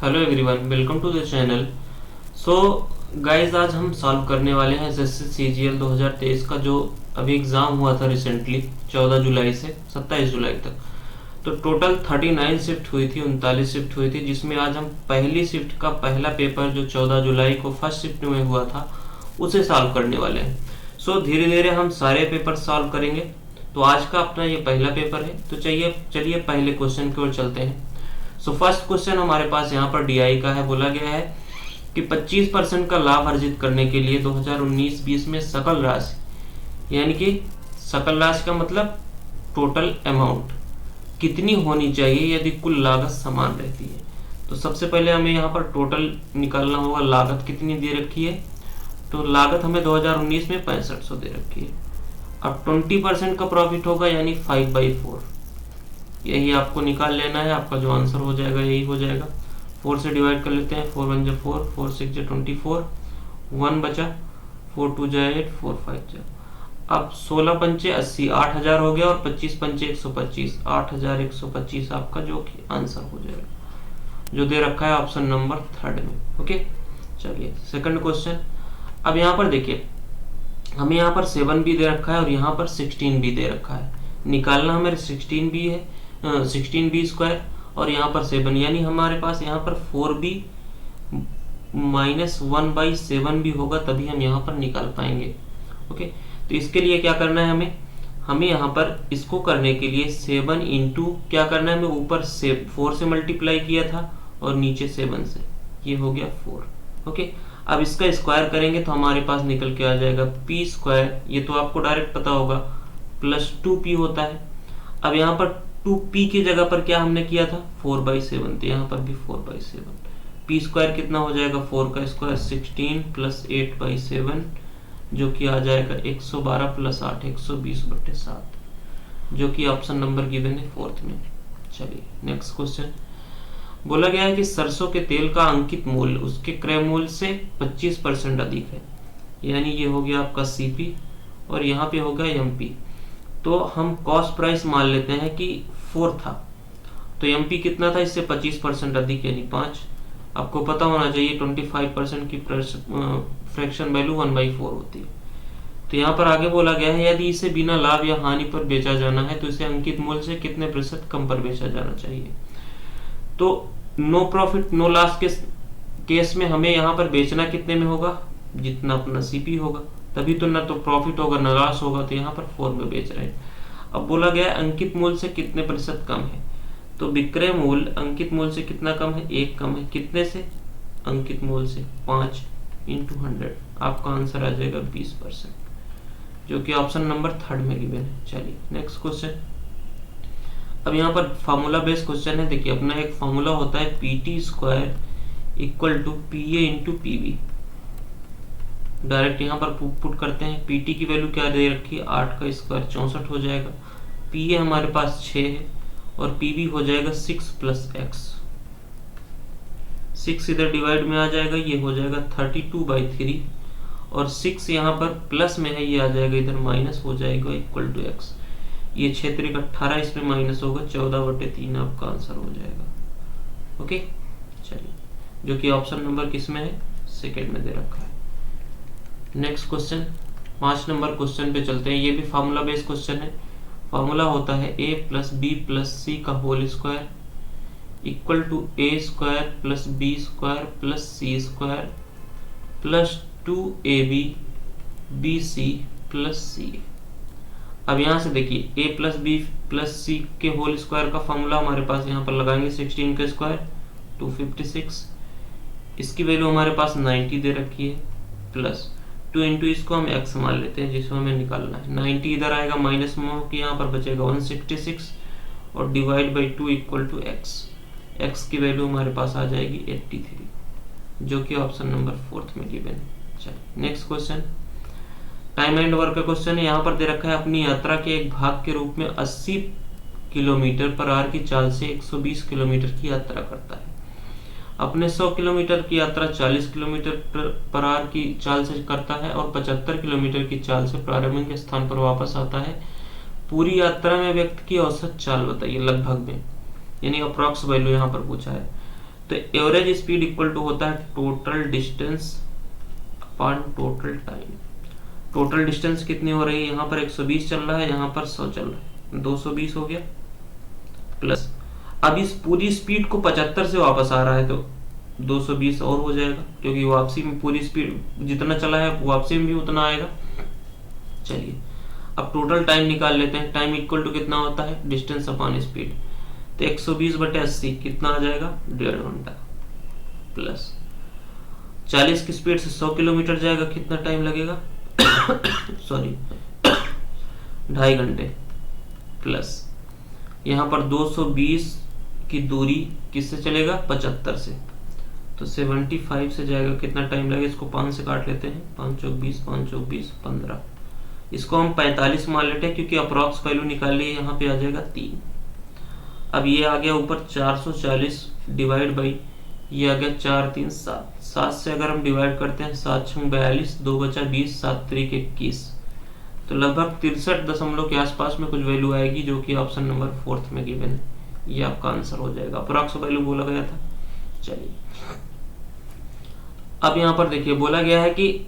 Hello everyone, welcome to the channel. So guys, आज हम solve करने वाले हैं एसएससी सीजीएल 2023 का जो अभी एग्ज़ाम हुआ था रिसेंटली 14 जुलाई से 27 जुलाई तक। तो टोटल 39 शिफ्ट हुई थी, 39 शिफ्ट हुई थी, जिसमें आज हम पहली शिफ्ट का पहला पेपर जो 14 जुलाई को फर्स्ट शिफ्ट में हुआ था उसे सॉल्व करने वाले हैं। सो धीरे धीरे हम सारे पेपर सॉल्व करेंगे। तो आज का अपना ये पहला पेपर है। तो चलिए पहले क्वेश्चन की ओर चलते हैं। सो फर्स्ट क्वेश्चन हमारे पास यहाँ पर डीआई का है। बोला गया है कि 25% का लाभ अर्जित करने के लिए 2019-20 में सकल राशि, यानी कि सकल राशि का मतलब टोटल अमाउंट कितनी होनी चाहिए यदि कुल लागत समान रहती है। तो सबसे पहले हमें यहाँ पर टोटल निकालना होगा। लागत कितनी दे रखी है? तो लागत हमें 2019 में 6500 दे रखी है। अब 20% का प्रॉफिट होगा, यानी 5/4, यही आपको निकाल लेना है। आपका जो आंसर हो जाएगा यही हो जाएगा। 4 से डिवाइड कर लेते हैं। 4 1 4, 4 6 24, 1 बचा, 4 2 8, 4 5 अब 16 पंचे 80, 8000 हो गया, और 25 पंचे 125, 8125 आपका जो कि आंसर हो जाएगा, जो दे रखा है ऑप्शन नंबर 3 में। ओके, चलिए सेकंड क्वेश्चन। अब यहाँ पर देखिए, हमें यहाँ पर 7 भी दे रखा है और यहाँ पर 16 भी दे रखा है। निकालना हमारे 16 भी है, 16b स्क्वायर, और यहाँ पर 7, यानी हमारे पास यहाँ पर 4b माइनस 1/7 भी होगा, तभी हम यहाँ पर निकाल पाएंगे। ओके, तो इसके लिए क्या करना है हमें यहाँ पर इसको करने के लिए 7 इंटू क्या करना है, हमें ऊपर से 4 से मल्टीप्लाई किया था और नीचे 7 से, ये हो गया 4। ओके, अब इसका स्क्वायर करेंगे तो हमारे पास निकल के आ जाएगा p स्क्वायर, ये तो आपको डायरेक्ट पता होगा, प्लस 2p होता है। अब यहाँ पर 2p की जगह पर क्या हमने किया था, 4/7, तो यहाँ पर भी 4/7। p स्क्वायर कितना हो जाएगा, 4 का स्क्वायर 16 प्लस 8/7, जो कि आ जाएगा 112 प्लस 8 120/7, जो कि ऑप्शन नंबर गिवन है 4th में। चलिए नेक्स्ट क्वेश्चन। बोला गया है कि सरसों के तेल का अंकित मूल्य उसके क्रय मूल्य से 25% अधिक है, यानी ये हो गया आपका CP और यहाँ पे होगा MP। तो हम कॉस्ट प्राइस मान लेते हैं कि 4 था, तो MP कितना था, इससे 25% अधिक यानी 5। आपको पता होना चाहिए 25% की फ्रैक्शन वैल्यू 1/4 होती है। तो यहाँ पर आगे बोला गया है यदि इसे बिना लाभ या हानि पर बेचा जाना है तो इसे अंकित मूल्य से कितने प्रतिशत कम पर बेचा जाना चाहिए। तो नो प्रॉफिट नो लॉस के केस में हमें यहाँ पर बेचना कितने में होगा, जितना अपना CP होगा, तभी तो ना तो प्रॉफिट होगा ना लॉस होगा। तो यहाँ पर 4 में बेच रहे हैं। अब बोला गया है अंकित मूल्य से कितने प्रतिशत कम है, तो विक्रय मूल्य अंकित मूल्य से कितना कम है, 1 कम है। कितने से, अंकित मूल्य से 5 इंटू 100, आपका आंसर आ जाएगा 20%, जो कि ऑप्शन नंबर 3 में गिवन है। चलिए नेक्स्ट क्वेश्चन। अब यहाँ पर फार्मूला बेस्ड क्वेश्चन है। देखिए, अपना एक फार्मूला होता है PT square equal to PA into PB। Direct यहाँ पर पुट करते हैं। PT की वैल्यू क्या दे रखी है, 8 का स्क्वायर 64 हो जाएगा। PA हमारे पास 6 है और PB हो जाएगा 6 प्लस x। 6 इधर डिवाइड में आ जाएगा, ये हो जाएगा 32/3, और 6 यहाँ पर प्लस में है, ये आ जाएगा इधर माइनस हो जाएगा इक्वल टू x। ये क्षेत्र 18 इसमें माइनस होगा, 14/3 आपका आंसर हो जाएगा। ओके, चलिए, जो कि ऑप्शन नंबर किस में है, सेकेंड में दे रखा है। नेक्स्ट क्वेश्चन, 5 नंबर क्वेश्चन पे चलते हैं। ये भी फार्मूला बेस्ड क्वेश्चन है। फार्मूला होता है A plus B plus C का whole square equal to A square plus B square plus C square plus 2AB BC plus C। अब यहाँ से देखिए, A plus B plus C के whole square का फॉर्मूला हमारे पास यहाँ पर लगाएंगे 16 का स्क्वायर 256, इसकी वैल्यू हमारे पास 90 दे रखी है, प्लस 2 इंटू इसको हम x मान लेते हैं जिसको हमें निकालना है। 90 इधर आएगा माइनस में होकर यहाँ पर बचेगा 166, और divide by 2 equal to x की वैल्यू हमारे पास आ जाएगी 83, जो कि ऑप्शन नंबर 4th में गिवन है। चलिए next question, time and work का क्वेश्चन है। यहाँ पर दे रखा है अपनी यात्रा के एक भाग के रूप में 80 किलोमीटर पर आवर की चाल से 120 किलोमीटर की यात्रा करता है। अपने 100 किलोमीटर की यात्रा 40 किलोमीटर पर आवर की चाल से करता है और 75 किलोमीटर की चाल से प्रारंभिक स्थान पर वापस आता है। पूरी यात्रा में व्यक्ति की औसत चाल बताइए लगभग में, यानी अप्रॉक्स वैल्यू यहाँ पर पूछा है। तो एवरेज स्पीड इक्वल टू होता है total distance upon total time. Total distance कितनी हो रही है, यहाँ पर 120 चल रहा है, यहाँ पर 100 चल रहा है, 220 हो गया प्लस अब इस पूरी स्पीड को 75 से वापस आ रहा है तो 220 और हो जाएगा, क्योंकि वापसी में पूरी स्पीड जितना चला है वापसी में भी उतना आएगा। चलिए अब टोटल टाइम निकाल लेते हैं। टाइम इक्वल टू कितना होता है, डिस्टेंस अपॉन स्पीड। तो 120/80 कितना आ जाएगा, 1.5 घंटा प्लस 40 की स्पीड से 100 किलोमीटर जाएगा, कितना टाइम लगेगा सॉरी 2.5 घंटे प्लस यहाँ पर 220 की दूरी किससे चलेगा, 75 से, तो 75 से जाएगा, कितना टाइम लगेगा, इसको 5 से काट लेते हैं, 5 चौक 20, 5 चौक 20, 15, इसको हम 45 मान लेते हैं क्योंकि अप्रॉक्स वैल्यू निकाल लिए, यहाँ पे आ जाएगा 3। अब ये आ गया ऊपर 440 डिवाइड बाई ये आ गया 4 3 7, 7 से अगर हम डिवाइड करते हैं 7 6 42, 2 बचा 20, 7 3 21, तो लगभग 63 के आसपास में कुछ वैल्यू आएगी, जो कि ऑप्शन नंबर 4 में गिवन है। ये आपका आंसर हो जाएगा, अप्रॉक्स वैल्यू बोला गया था। चलिए अब यहाँ पर देखिए बोला गया है कि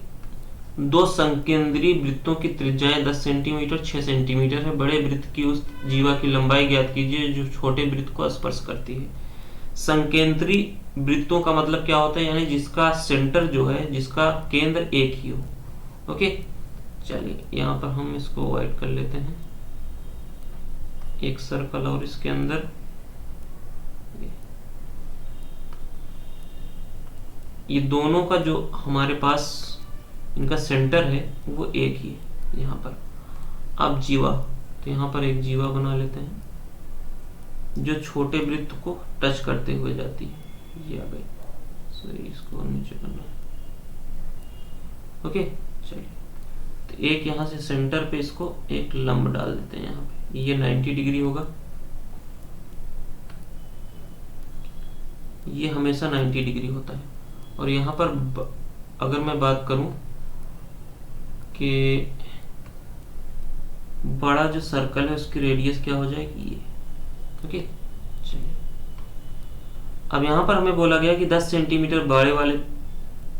दो संकेंद्रीय वृत्तों की त्रिज्याएं 10 सेंटीमीटर 6 सेंटीमीटर है। बड़े वृत्त की उस जीवा की लंबाई ज्ञात कीजिए जो छोटे वृत्त को स्पर्श करती है। संकेंद्रीय वृत्तों का मतलब क्या होता है, यानी जिसका सेंटर जो है, जिसका केंद्र एक ही हो। ओके चलिए यहाँ पर हम इसको अवॉइड कर लेते हैं, एक सर्कल और इसके अंदर ये दोनों का जो हमारे पास इनका सेंटर है वो एक ही है यहाँ पर। अब जीवा, तो यहाँ पर एक जीवा बना लेते हैं जो छोटे वृत्त को टच करते हुए जाती है। ये आ गई, सही, इसको नीचे करना है। ओके चलिए तो एक यहाँ से सेंटर पे इसको एक लंब डाल देते हैं यहाँ पे, ये 90 डिग्री होगा, ये हमेशा 90 डिग्री होता है। और यहाँ पर अगर मैं बात करूं कि बड़ा जो सर्कल है उसकी रेडियस क्या हो जाएगी, ये। ओके चलिए अब यहाँ पर हमें बोला गया कि 10 सेंटीमीटर बड़े वाले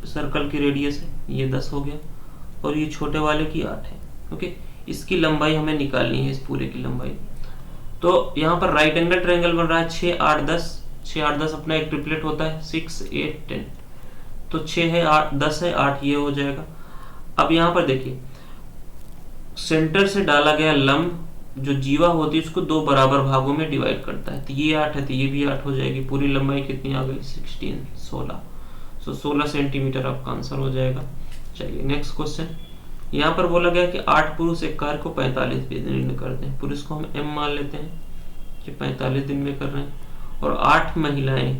सर्कल की रेडियस है, ये 10 हो गया, और ये छोटे वाले की 8 है। ओके इसकी लंबाई हमें निकालनी है, इस पूरे की लंबाई। तो यहाँ पर राइट एंगल ट्रायंगल बन रहा है 6 8 10, 6 8 10 अपना एक ट्रिपलेट होता है, 6 8 10, तो 6 है 8 10 है 8, ये हो जाएगा। अब यहाँ पर देखिए सेंटर से डाला गया लंब जो जीवा होती है उसको दो बराबर भागों में डिवाइड करता है, तो ये 8 है तो ये भी 8 हो जाएगी। पूरी लंबाई कितनी आ गई, 16 सो 16 सेंटीमीटर आपका आंसर हो जाएगा। चलिए नेक्स्ट क्वेश्चन, यहाँ पर बोला गया कि 8 पुरुष एक कार्य को 45 दिन में करते हैं। पुरुष को हम m मान लेते हैं कि 45 दिन में कर रहे हैं, और 8 महिलाएं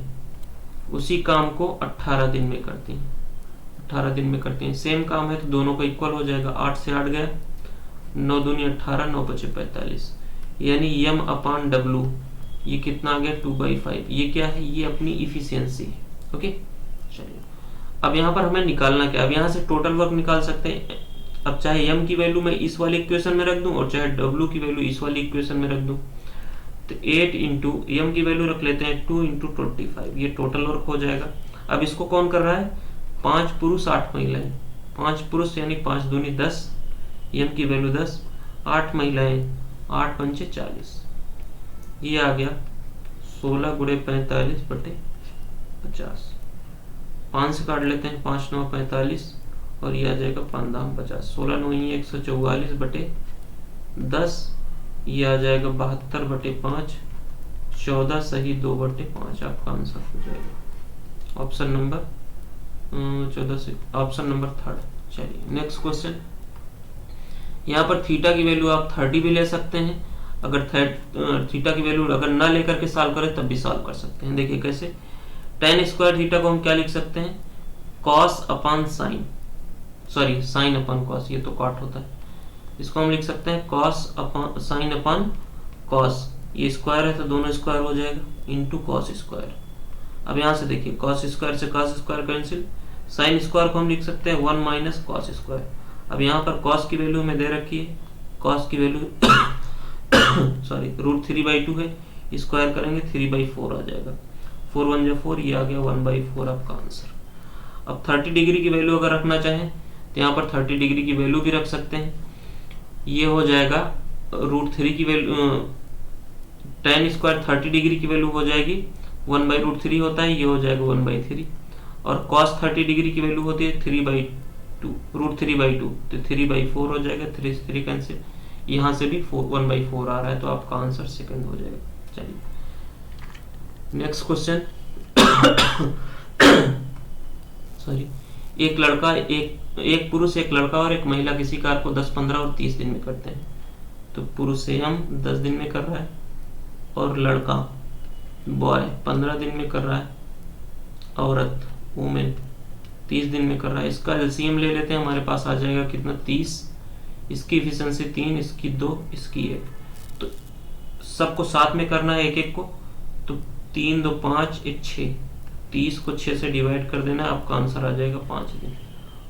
उसी काम को 18 दिन में करती हैं, 18 दिन में करती हैं। सेम काम है तो दोनों का इक्वल हो जाएगा, 8 से 8 गया, 9 दूनी 18, 9 बचे 45, यानी m अपॉन w ये कितना आ गया 2/5। ये क्या है, ये अपनी इफिशियंसी है। ओके चलिए अब यहाँ पर हमें निकालना क्या, अब यहाँ से टोटल वर्क निकाल सकते हैं। अब चाहे m की वैल्यू मैं इस वाली इक्वेशन में रख दूं और चाहे w की वैल्यू इस वाली इक्वेशन में रख दूं, तो 8 इंटू m की वैल्यू रख लेते हैं 2 इंटू 25, ये टोटल वर्क हो जाएगा। अब इसको कौन कर रहा है, 5 पुरुष 8 महिलाएं, 5 पुरुष यानी 5 दूनी 10, m की वैल्यू 10, 8 महिलाएं 8 पंचे 40, ये आ गया 16 गुणे 45 बटे 50। 5 से काट लेते हैं, 5 9 45, और ये आ जाएगा 5 दाम 50, 16 9 144 बटे 10, ये आ जाएगा 72 बटे 5, 14 सही 2 बटे 5 आपका आंसर हो जाएगा ऑप्शन नंबर 14 से ऑप्शन नंबर 3। चलिए नेक्स्ट क्वेश्चन, यहाँ पर थीटा की वैल्यू आप 30 भी ले सकते हैं, अगर थीटा की वैल्यू अगर ना लेकर के सॉल्व करें तब भी सॉल्व कर सकते हैं। देखिए कैसे, tan स्क्वायर थीटा को हम क्या लिख सकते हैं, cos upon sine, sorry sine upon cos, ये तो कॉट होता है, इसको हम लिख सकते हैं cos upon sine upon cos, ये स्क्वायर है तो दोनों स्क्वायर हो जाएगा, इंटू कॉस स्क्वायर। अब यहाँ से देखिए कॉस स्क्वायर से cos square cancel, sine square को हम लिख सकते हैं 1 माइनस कॉस स्क्वायर। अब यहाँ पर कॉस की वैल्यू हमें दे रखी है, कॉस की वैल्यू सॉरी √3/2 है, स्क्वायर करेंगे 3/4 आ जाएगा। 4 1 जा 4, ये आ गया 1/4 आपका आंसर। अब 30 डिग्री की वैल्यू अगर रखना चाहें तो यहाँ पर 30 डिग्री की वैल्यू भी रख सकते हैं। ये हो जाएगा √3 की वैल्यू, tan स्क्वायर 30 डिग्री की वैल्यू हो जाएगी 1/√3 होता है, ये हो जाएगा 1/3। और cos 30 डिग्री की वैल्यू होती है 3/2, √3/2, तो 3/4 हो जाएगा, 3 3 कैंसिल, यहाँ से भी 1/4 आ रहा है, तो आपका आंसर सेकंड हो जाएगा। चलिए नेक्स्ट क्वेश्चन। सॉरी, एक पुरुष, एक लड़का और एक महिला किसी कार्य को 10 15 और 30 दिन में करते हैं। तो पुरुष से हम 10 दिन में कर रहा है और लड़का बॉय 15 दिन में कर रहा है, औरत वुमेन 30 दिन में कर रहा है। इसका एलसीएम ले लेते हैं, हमारे पास आ जाएगा कितना 30, इसकी इफिशिएंसी 3, इसकी 2, इसकी 1। तो सबको साथ में करना है एक एक को, तो 3 2 5 1 6, 30 को 6 से डिवाइड कर देना, आपका आंसर आ जाएगा 5 दिन,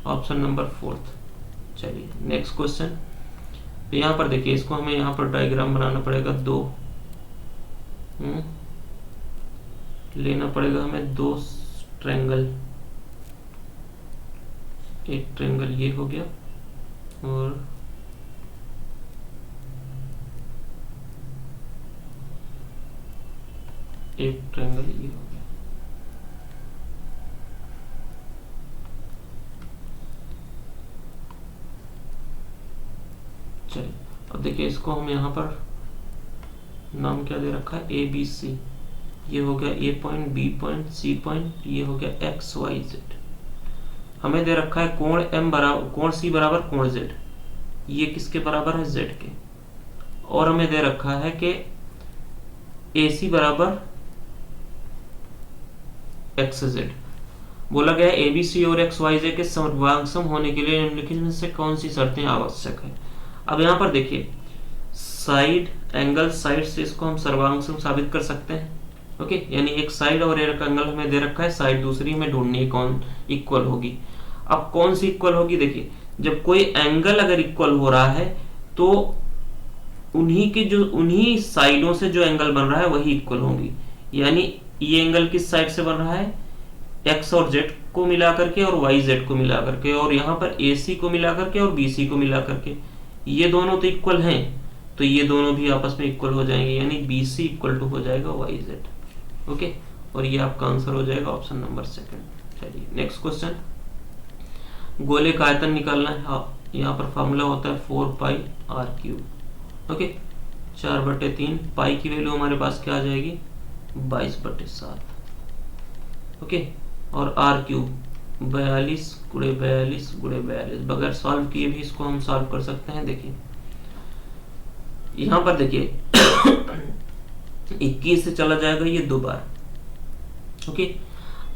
ऑप्शन नंबर 4। चलिए नेक्स्ट क्वेश्चन। तो यहाँ पर देखिए, इसको हमें यहाँ पर डायग्राम बनाना पड़ेगा, 2 लेना पड़ेगा हमें 2 ट्रायंगल, एक ट्रायंगल ये हो गया और एक ट्रायंगल ये हो गया। चलिए अब देखिए, इसको हम यहाँ पर नाम क्या दे रखा है, ABC। ये हो गया A point, B point, C point, ये हो गया XYZ। हमें दे रखा है कोण C बराबर कोण Z, ये किसके बराबर है, Z के। और हमें दे रखा है कि AC बराबर XZ। बोला गया ABC और XYZ के सर्वांगसम होने के लिए निम्नलिखित में से कौन सी शर्तें आवश्यक है। अब यहाँ पर देखिए, साइड एंगल, साइड से इसको हम सर्वांगसम साबित कर सकते हैं। ओके, यानी एक साइड और एक एंगल हमें दे रखा है, साइड दूसरी में ढूंढनी है कौन इक्वल होगी। अब कौन सी इक्वल होगी, देखिए जब कोई एंगल अगर इक्वल हो रहा है तो उन्हीं साइडों से जो एंगल बन रहा है वही इक्वल होंगी। यानी ये एंगल किस साइड से बन रहा है, एक्स और जेड को मिला करके और वाई जेड को मिला करके, और यहाँ पर AC को मिला करके और BC को मिला करके, ये दोनों तो इक्वल हैं, तो ये दोनों भी आपस में इक्वल हो जाएंगे, यानी BC इक्वल टू हो जाएगा YZ। ओके, और ये आपका आंसर हो जाएगा ऑप्शन नंबर 2। चलिए नेक्स्ट क्वेश्चन। गोले का आयतन निकालना है। यहाँ पर फॉर्मूला होता है 4πr³। ओके, 4/3, पाई की वैल्यू हमारे पास क्या आ जाएगी, 22/7। ओके, और r³ 42 × 42 × 42। बगैर सॉल्व किए भी इसको हम सॉल्व कर सकते हैं। देखिए यहाँ पर देखिए 21 से चला जाएगा ये 2 बार। ओके,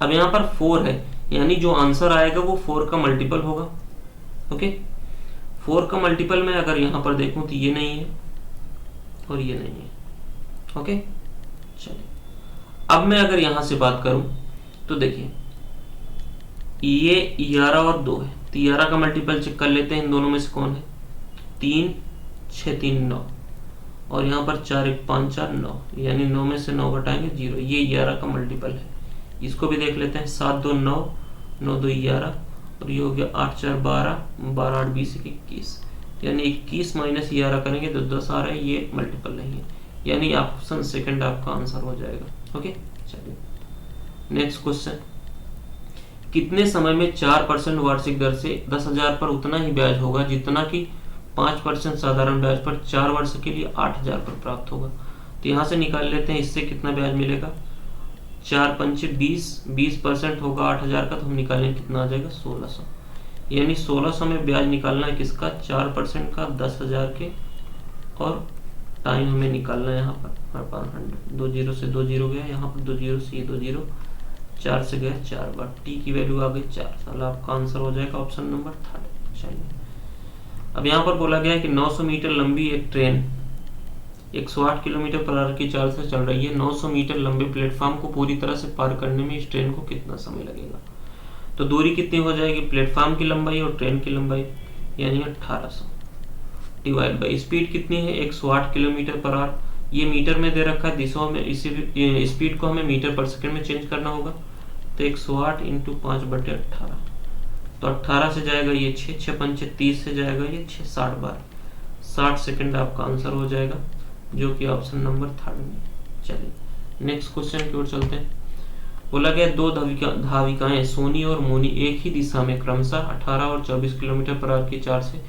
अब यहाँ पर 4 है, यानी जो आंसर आएगा वो 4 का मल्टीपल होगा। ओके, 4 का मल्टीपल में अगर यहाँ पर देखूं तो ये नहीं है और ये नहीं है। ओके, चलिए अब मैं अगर यहाँ से बात करूं तो देखिए ये 11 और 2 है, तो 11 का मल्टीपल चेक कर लेते हैं, इन दोनों में से कौन है, 3 6 3 9, और यहाँ पर 4 1 5 4 9, यानी 9 में से 9 घटाएंगे 0, ये 11 का मल्टीपल है। इसको भी देख लेते हैं, 7 2 9, 9 2 11, और ये हो गया 8 4 12, 12 8 20 21, यानी 21 माइनस 11 करेंगे तो 10 आ रहा है, ये मल्टीपल नहीं है, यानी ऑप्शन सेकंड आपका आंसर हो जाएगा। ओके, चलिए नेक्स्ट क्वेश्चन। कितने समय में 4% वार्षिक दर से 10,000 पर उतना ही ब्याज होगा जितना कि 5% साधारण ब्याज पर 4 वर्ष के लिए 8,000 पर प्राप्त होगा। तो यहाँ से निकाल लेते हैं, इससे कितना ब्याज मिलेगा, 4 पंचे 20, 20% होगा 8,000 का, तो हम निकालेंगे कितना आ जाएगा 1600, यानी 1600 में ब्याज निकालना है किसका, 4% का 10,000 के, और टाइम हमें निकालना है यहाँ पर 2 0 से 2 0 गया, यहाँ पर 2 0 से ये 2 0, 4 से गया 4 बार, टी की वैल्यू आ गई 4 साल, आपका आंसर हो जाएगा ऑप्शन नंबर 3। चलिए अब यहाँ पर बोला गया है कि 900 मीटर लंबी एक ट्रेन 108 किलोमीटर पर आवर की चाल से चल रही है। 900 मीटर लंबे प्लेटफॉर्म को पूरी तरह से पार करने में इस ट्रेन को कितना समय लगेगा। तो दूरी कितनी हो जाएगी, प्लेटफॉर्म की लंबाई और ट्रेन की लंबाई, यानी 1800 डिवाइड बाई स्पीड कितनी है 108 किलोमीटर पर आवर, ये मीटर में दे रखा है, दिशाओं में इसी स्पीड को हमें मीटर पर सेकंड में चेंज करना होगा। तो 108 इंटू 5/18, तो 18 से जाएगा ये 6, 6 पंचे 30 से जाएगा ये 6, 60 बार, 60 सेकंड आपका आंसर हो जाएगा, जो कि ऑप्शन नंबर 3 में। चलिए नेक्स्ट क्वेश्चन की ओर चलते हैं। बोला गया दो धाविकाएं सोनी और मोनी एक ही दिशा में क्रमशः 18 और 24 किलोमीटर पर आवर की चाल से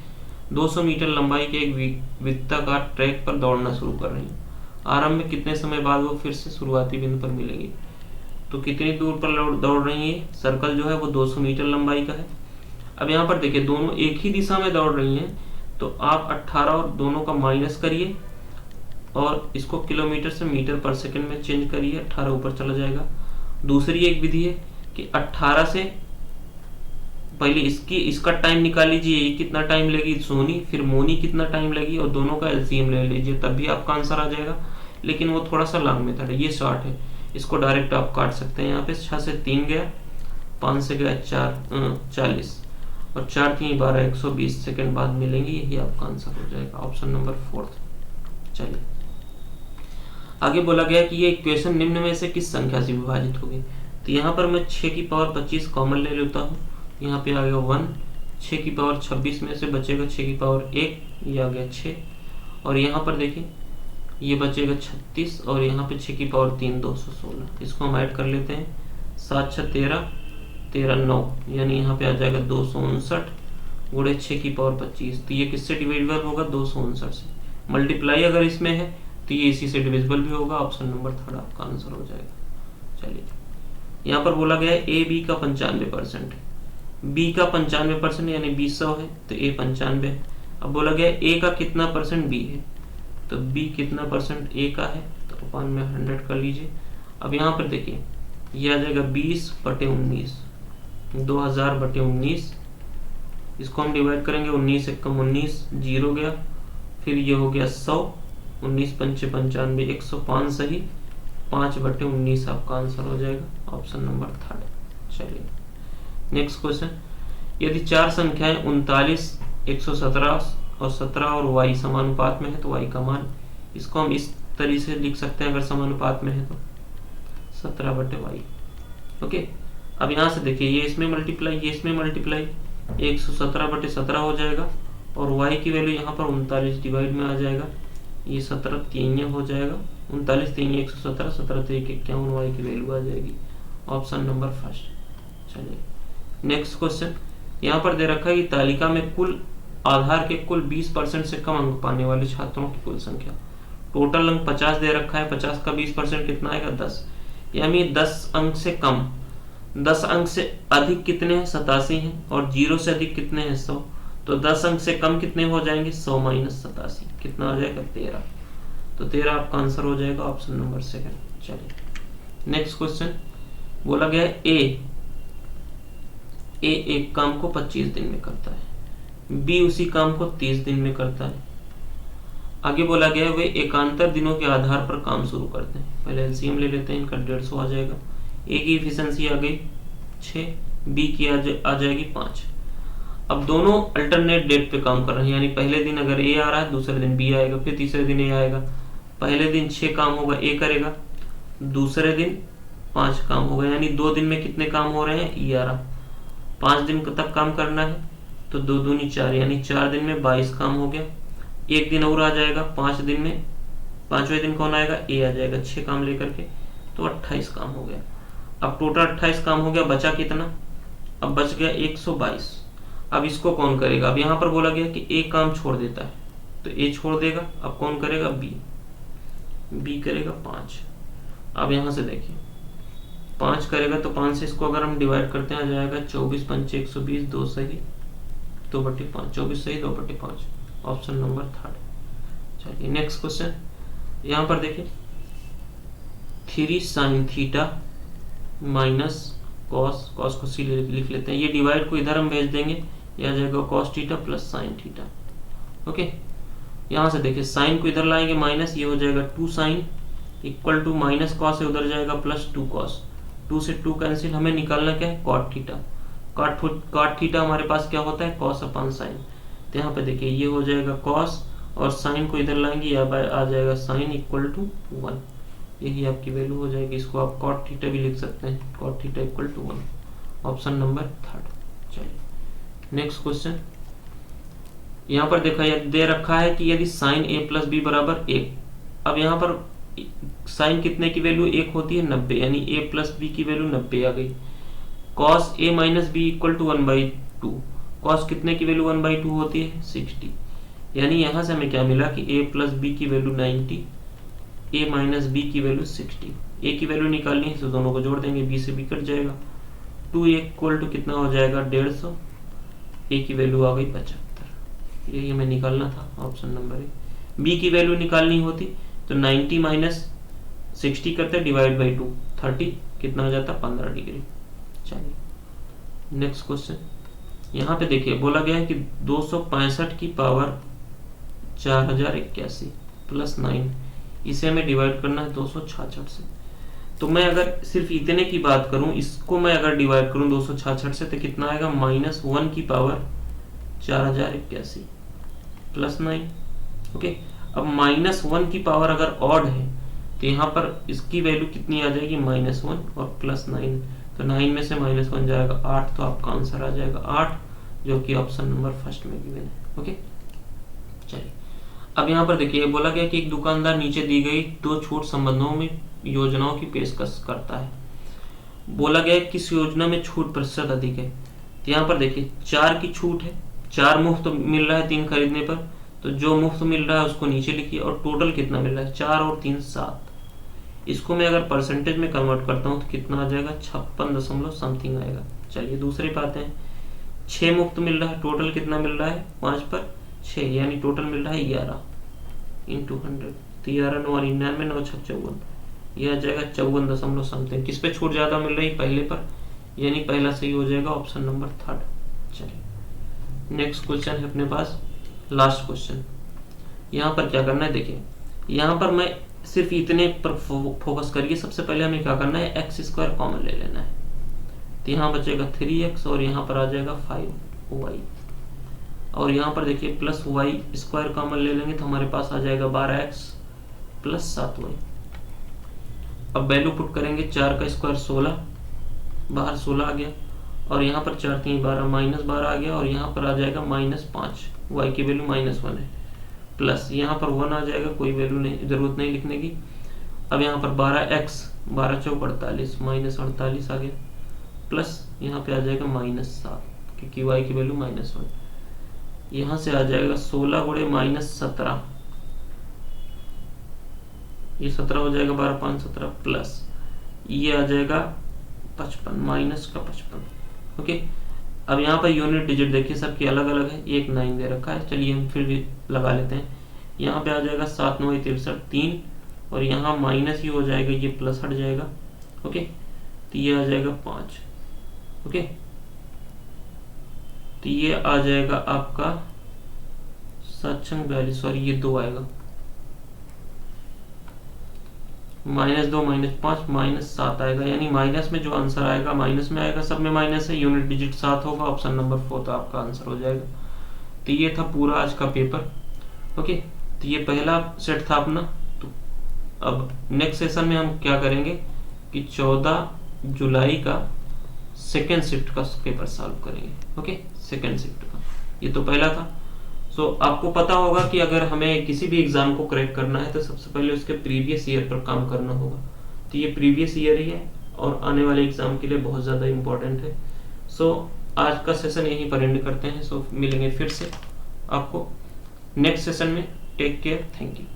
200 मीटर लंबाई के एक वृत्ताकार ट्रैक पर दौड़ना शुरू कर रही हैं। आरंभ में कितने समय बाद वो फिर से शुरुआती बिंदु पर मिलेंगी? तो कितनी दूर पर दौड़ रही है? सर्कल जो है वो 200 मीटर लंबाई का है। अब यहाँ पर देखिए दोनों एक ही दिशा में दौड़ रही हैं, तो आप 18 और दोनों का माइनस करिए और इसको किलोमीटर से मीटर पर सेकंड में चेंज करिए, 18 ऊपर चला जाएगा। दूसरी एक विधि है कि 18 से पहले इसका टाइम निकाल लीजिए, ये कितना टाइम लेगी सोनी, फिर मोनी कितना टाइम लेगी, और दोनों का एलसीएम ले लीजिए, तब भी आपका आंसर आ जाएगा। लेकिन वो थोड़ा सा लॉन्ग मेथड है, ये शॉर्ट है, इसको डायरेक्ट आप काट सकते हैं। यहाँ पे 6 से 3 गया, 5 से गया 40 और 4 3 12, 120 सेकंड बाद मिलेंगे, यही आपका आंसर हो जाएगा, ऑप्शन नंबर 4। चलिए आगे बोला गया कि ये इक्वेशन निम्न में से किस संख्या से विभाजित होगी? तो यहाँ पर मैं 6 की पावर 25 कॉमन ले लेता हूँ, यहाँ पे आ गया 1, 6 की पावर 26 में से बचेगा 6 की पावर 1, ये आ गया 6, और यहाँ पर देखिए ये बचेगा 36, और यहाँ पे 6 की पावर 3 216, इसको हम ऐड कर लेते हैं, 7 6 13, 13 9, यानी यहाँ पे आ जाएगा 259 गुणे 6 की पावर 25। तो ये किससे डिविजिबल होगा? 259 से। मल्टीप्लाई अगर इसमें है तो ये इसी से डिविजिबल भी होगा, ऑप्शन नंबर 3 आपका आंसर हो जाएगा। चलिए यहाँ पर बोला गया है ए बी का 95% है, बी का 95% यानी 200 है, तो ए 95 है। अब बोला गया ए का कितना परसेंट बी है, तो बी कितना परसेंट ए का है, तो अपन में 100 कर लीजिए। अब यहाँ पर देखिए ये आ जाएगा 20/19, 2000/19, इसको हम डिवाइड करेंगे, 19 से कम 19, 0 गया, फिर ये हो गया 100, 19 पंचे 95, 105 सही, 5/19 आपका आंसर हो जाएगा, ऑप्शन नंबर 3। चलिए नेक्स्ट क्वेश्चन, यदि 4 संख्याएं 39, 117 और 17 और y समानुपात में है तो y का मान, इसको हम इस तरीके से लिख सकते हैं अगर समानुपात में है तो 17/y। ओके, अब यहाँ से देखिए ये इसमें मल्टीप्लाई, ये इसमें मल्टीप्लाई, 117/17 हो जाएगा, और y की वैल्यू यहाँ पर 39 डिवाइड में आ जाएगा, ये 17 3 हो जाएगा, 39 3 117, 17 3 51, y की वैल्यू आ जाएगी, ऑप्शन नंबर 1। चलिए नेक्स्ट क्वेश्चन, यहाँ पर दे रखा है कि तालिका में कुल आधार के कुल 20% से कम अंक पाने वाले छात्रों की कुल संख्या, टोटल अंक 50 दे रखा है, 50 का 20% कितना आएगा? 10, यानी 10 अंक से कम, 10 अंक से अधिक कितने हैं? 87 हैं, और 0 से अधिक कितने हैं? 100, तो 10 अंक से कम कितने हो जाएंगे? 100 माइनस 87, कितना हो जाएगा? 13, तो 13 आपका आंसर हो जाएगा, ऑप्शन नंबर 2। चलिए नेक्स्ट क्वेश्चन, बोला गया ए एक काम को 25 दिन में करता है, बी उसी काम को 30 दिन में करता है। आगे बोला गया वे एकांतर दिनों के आधार पर काम शुरू करते हैं। पहले एलसीएम ले लेते हैं, इनका 150 आ जाएगा, ए की इफिशिएंसी आ गई 6, बी की आ जाएगी 5। अब दोनों अल्टरनेट डेट पे काम कर रहे हैं, यानी पहले दिन अगर ए आ रहा है, दूसरे दिन बी आएगा, फिर तीसरे दिन ए आएगा। पहले दिन 6 काम होगा, ए करेगा, दूसरे दिन 5 काम होगा, यानी 2 दिन में कितने काम हो रहे हैं? 11। 5 दिन तक काम करना है, तो 2 दूनी 4, यानी 4 दिन में 22 काम हो गया। एक दिन और आ जाएगा 5 दिन में, 5वें दिन कौन आएगा? ए आ जाएगा 6 काम लेकर के, तो 28 काम हो गया। अब टोटल 28 काम हो गया, बचा कितना? अब बच गया 122। अब इसको कौन करेगा? अब यहाँ पर बोला गया कि ए काम छोड़ देता है, तो ए छोड़ देगा, अब कौन करेगा? बी करेगा 5। अब यहाँ से देखिए 5 करेगा, तो 5 से इसको अगर हम डिवाइड करते हैं आ जाएगा 24 पंचे 120, 2 सही 2/5, 24 सही 2/5, ऑप्शन नंबर 3। चलिए नेक्स्ट क्वेश्चन, यहाँ पर देखिए 3 sin थीटा माइनस कॉस को सी लिख लेते हैं, ये डिवाइड को इधर हम भेज देंगे, यह आ जाएगा cos theta plus sine theta. Okay, यहाँ से देखिए साइन को इधर लाएंगे माइनस, ये हो जाएगा 2 sine equal to minus cos है उधर जाएगा प्लस 2 कॉस, 2 से 2 कैंसिल, हमें निकालना क्या है? Cot theta. कॉट थीटा हमारे पास क्या होता है? कॉस अपन साइन। तो यहाँ पे देखिए ये हो जाएगा कॉस और साइन को इधर लाएंगे, या आ जाएगा साइन इक्वल टू 1, यही आपकी वैल्यू हो जाएगी। इसको आप कॉट थीटा भी लिख सकते हैं, cot theta equal to 1, option number 3। चलिए नेक्स्ट क्वेश्चन। यहाँ पर देखा दे रखा है कि यदि साइन a प्लस बी बराबर 1, अब यहाँ पर साइन कितने की वैल्यू 1 होती है 90, यानी a प्लस बी की वैल्यू 90 आ गई। Cos a minus B equal to 1/2, cos कितने की वैल्यू 1/2 होती है 60, यानी यहाँ से हमें क्या मिला कि a प्लस बी की वैल्यू 90, a माइनस बी की वैल्यू 60। a की वैल्यू निकालनी है तो दोनों को जोड़ देंगे, b से b कट जाएगा, 2a इक्वल टू कितना हो जाएगा 150, a की वैल्यू आ गई 75, यही हमें निकालना था, ऑप्शन नंबर ए। b की वैल्यू निकालनी होती तो 90 माइनस 60 करते डिवाइड बाई 2, 30 कितना हो जाता 15 डिग्री। चलिए नेक्स्ट क्वेश्चन। यहाँ पे देखिए बोला गया है कि 265 की पावर 4081 प्लस 9, इसे हमें डिवाइड करना है 266 से। तो मैं अगर सिर्फ इतने की बात करूं, इसको मैं अगर डिवाइड करूं 266 से तो कितना आएगा -1 की पावर 4081 प्लस 9। ओके, अब -1 की पावर अगर ऑड है तो यहाँ पर इसकी वैल्यू कितनी आ जाएगी -1 और प्लस 9, तो 9 में से -1 जाएगा 8, तो आपका आंसर आ जाएगा 8, जो कि ऑप्शन नंबर फर्स्ट में गिवन है। ओके चलिए अब यहाँ पर देखिए बोला गया कि एक दुकानदार नीचे दी गई 2 छूट संबंधों में योजनाओं की पेशकश करता है। बोला गया किस योजना में छूट प्रतिशत अधिक है, तो यहाँ पर देखिए 4 की छूट है, 4 मुफ्त मिल रहा है 3 खरीदने पर, तो जो मुफ्त मिल रहा है उसको नीचे लिखिए, और टोटल कितना मिल रहा है 4 और 3 7। इसको मैं अगर परसेंटेज में कन्वर्ट करता हूँ तो कितना आ जाएगा 56 समथिंग आएगा। चलिए दूसरी बात है, 6 मुफ्त मिल रहा है, टोटल कितना मिल रहा है 5 पर 6, यानी टोटल मिल रहा है 11 इंटू 100, तो 11 9 99 9 6 54, यह आ जाएगा 54 दशमलव समथिंग। किस पे छूट ज्यादा मिल रही है पहले पर, यानी पहला सही हो जाएगा ऑप्शन नंबर 3। चलिए नेक्स्ट क्वेश्चन है अपने पास लास्ट क्वेश्चन। यहाँ पर क्या करना है देखिए, यहाँ पर मैं सिर्फ इतने पर फोकस करिए। सबसे पहले हमें क्या करना है x² कॉमन ले लेना है, तो यहाँ बचेगा 3x और यहाँ पर आ जाएगा 5y, और यहाँ पर देखिए प्लस y² कॉमन ले लेंगे तो हमारे पास आ जाएगा 12x प्लस 7y। अब वैल्यू पुट करेंगे, 4 का स्क्वायर 16, बाहर 16 आ गया, और यहाँ पर 4 3 12 -12 आ गया, और यहाँ पर आ जाएगा -5, y की वैल्यू -1 है, प्लस यहाँ पर 1 आ जाएगा, कोई वैल्यू नहीं, जरूरत नहीं लिखने की। अब यहाँ पर 12x 12 चौक 48 -48 आ गया, प्लस यहाँ पे आ जाएगा -7 क्योंकि y की वैल्यू -1। यहाँ से आ जाएगा 16 गुणे -17, ये 17 हो जाएगा, 12 5 17, प्लस ये आ जाएगा 55 माइनस का 55। ओके, अब यहाँ पर यूनिट डिजिट देखिए सबकी अलग अलग है, एक 9 दे रखा है, चलिए हम फिर भी लगा लेते हैं। यहाँ पे आ जाएगा 7 9 63 3, और यहाँ माइनस ही हो जाएगा, ये प्लस हट जाएगा। ओके, तो ये आ जाएगा 5। ओके, तो ये आ जाएगा आपका 7 सॉरी ये 2 आएगा, -2 -5 -7 आएगा, यानी माइनस में जो आंसर आएगा माइनस में आएगा, सब में माइनस है, यूनिट डिजिट 7 होगा, ऑप्शन नंबर 4 तो आपका आंसर हो जाएगा। तो ये था पूरा आज का पेपर। ओके, तो ये पहला सेट था अपना। तो अब नेक्स्ट सेशन में हम क्या करेंगे कि 14 जुलाई का सेकेंड शिफ्ट का पेपर सॉल्व करेंगे। ओके, सेकेंड शिफ्ट का, ये तो पहला था। सो आपको पता होगा कि अगर हमें किसी भी एग्जाम को क्रैक करना है तो सबसे पहले उसके प्रीवियस ईयर पर काम करना होगा। तो ये प्रीवियस ईयर ही है और आने वाले एग्जाम के लिए बहुत ज़्यादा इम्पोर्टेंट है। सो आज का सेशन यहीं पर एंड करते हैं। सो मिलेंगे फिर से आपको नेक्स्ट सेशन में। Take care, thank you.